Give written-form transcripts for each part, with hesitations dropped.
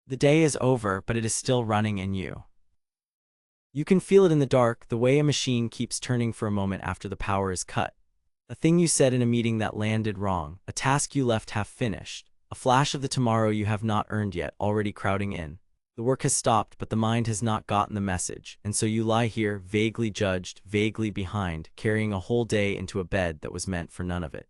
The day is over, but it is still running in you. You can feel it in the dark, the way a machine keeps turning for a moment after the power is cut. A thing you said in a meeting that landed wrong, a task you left half finished, a flash of the tomorrow you have not earned yet already crowding in. The work has stopped, but the mind has not gotten the message, and so you lie here, vaguely judged, vaguely behind, carrying a whole day into a bed that was meant for none of it.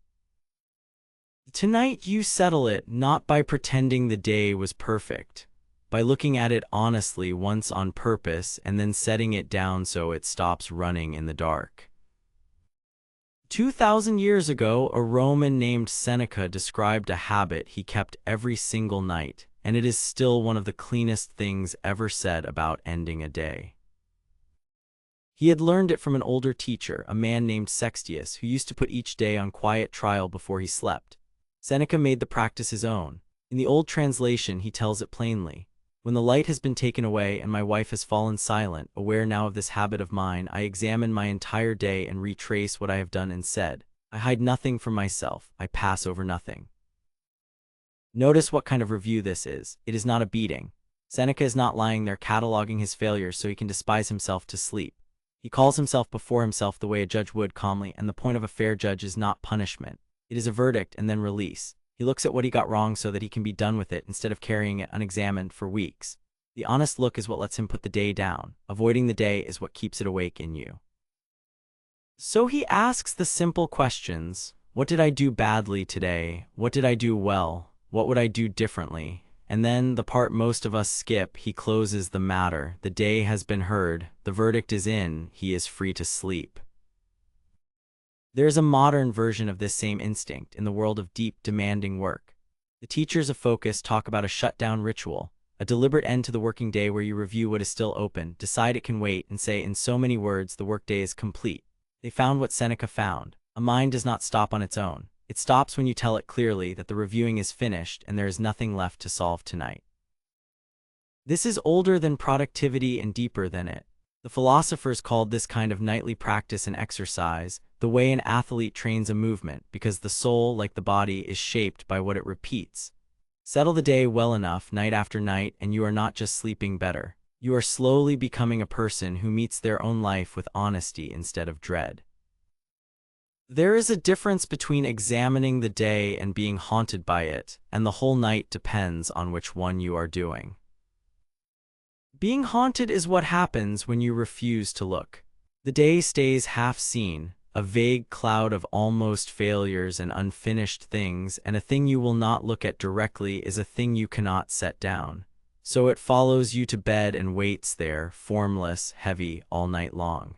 Tonight you settle it, not by pretending the day was perfect, by looking at it honestly once on purpose and then setting it down so it stops running in the dark. 2,000 years ago, a Roman named Seneca described a habit he kept every single night, and it is still one of the cleanest things ever said about ending a day. He had learned it from an older teacher, a man named Sextius, who used to put each day on quiet trial before he slept. Seneca made the practice his own. In the old translation, he tells it plainly. When the light has been taken away and my wife has fallen silent, aware now of this habit of mine, I examine my entire day and retrace what I have done and said. I hide nothing from myself. I pass over nothing. Notice what kind of review this is. It is not a beating. Seneca is not lying there cataloging his failures so he can despise himself to sleep. He calls himself before himself the way a judge would calmly, and the point of a fair judge is not punishment. It is a verdict and then release. He looks at what he got wrong so that he can be done with it instead of carrying it unexamined for weeks. The honest look is what lets him put the day down. Avoiding the day is what keeps it awake in you. So he asks the simple questions. What did I do badly today? What did I do well? What would I do differently? And then, the part most of us skip, he closes the matter. The day has been heard. The verdict is in. He is free to sleep. There is a modern version of this same instinct in the world of deep, demanding work. The teachers of focus talk about a shutdown ritual, a deliberate end to the working day where you review what is still open, decide it can wait, and say in so many words the workday is complete. They found what Seneca found. A mind does not stop on its own. It stops when you tell it clearly that the reviewing is finished and there is nothing left to solve tonight. This is older than productivity and deeper than it. The philosophers called this kind of nightly practice an exercise, the way an athlete trains a movement, because the soul, like the body, is shaped by what it repeats. Settle the day well enough, night after night, and you are not just sleeping better. You are slowly becoming a person who meets their own life with honesty instead of dread. There is a difference between examining the day and being haunted by it, and the whole night depends on which one you are doing. Being haunted is what happens when you refuse to look. The day stays half seen, a vague cloud of almost failures and unfinished things, and a thing you will not look at directly is a thing you cannot set down. So it follows you to bed and waits there, formless, heavy, all night long.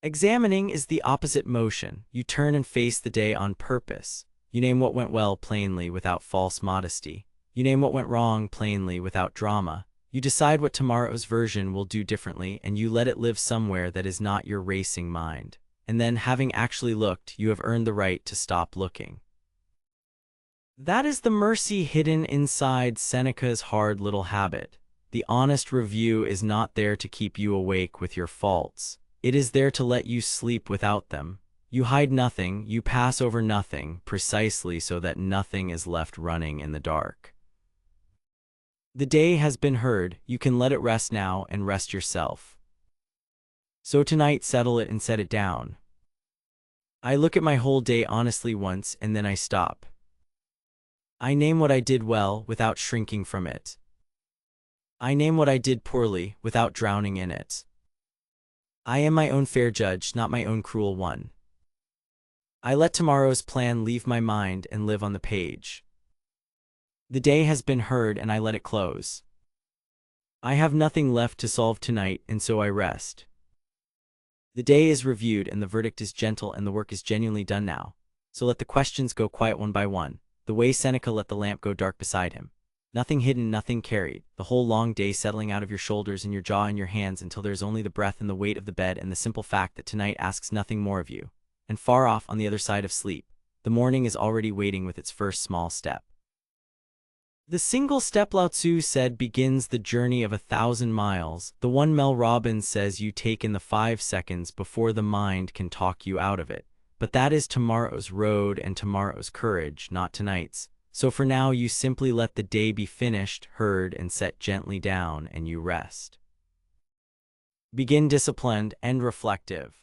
Examining is the opposite motion. You turn and face the day on purpose. You name what went well plainly without false modesty. You name what went wrong plainly without drama. You decide what tomorrow's version will do differently, and you let it live somewhere that is not your racing mind. And then, having actually looked, you have earned the right to stop looking. That is the mercy hidden inside Seneca's hard little habit. The honest review is not there to keep you awake with your faults. It is there to let you sleep without them. You hide nothing, you pass over nothing, precisely so that nothing is left running in the dark. The day has been heard, you can let it rest now and rest yourself. So tonight, settle it and set it down. I look at my whole day honestly once and then I stop. I name what I did well without shrinking from it. I name what I did poorly without drowning in it. I am my own fair judge, not my own cruel one. I let tomorrow's plan leave my mind and live on the page. The day has been heard and I let it close. I have nothing left to solve tonight, and so I rest. The day is reviewed and the verdict is gentle and the work is genuinely done now. So let the questions go quiet one by one, the way Seneca let the lamp go dark beside him. Nothing hidden, nothing carried, the whole long day settling out of your shoulders and your jaw and your hands until there is only the breath and the weight of the bed and the simple fact that tonight asks nothing more of you. And far off on the other side of sleep, the morning is already waiting with its first small step. The single step, Lao Tzu said, begins the journey of 1,000 miles. The one Mel Robbins says you take in the 5 seconds before the mind can talk you out of it. But that is tomorrow's road and tomorrow's courage, not tonight's. So for now, you simply let the day be finished, heard, and set gently down, and you rest. Begin disciplined and reflective.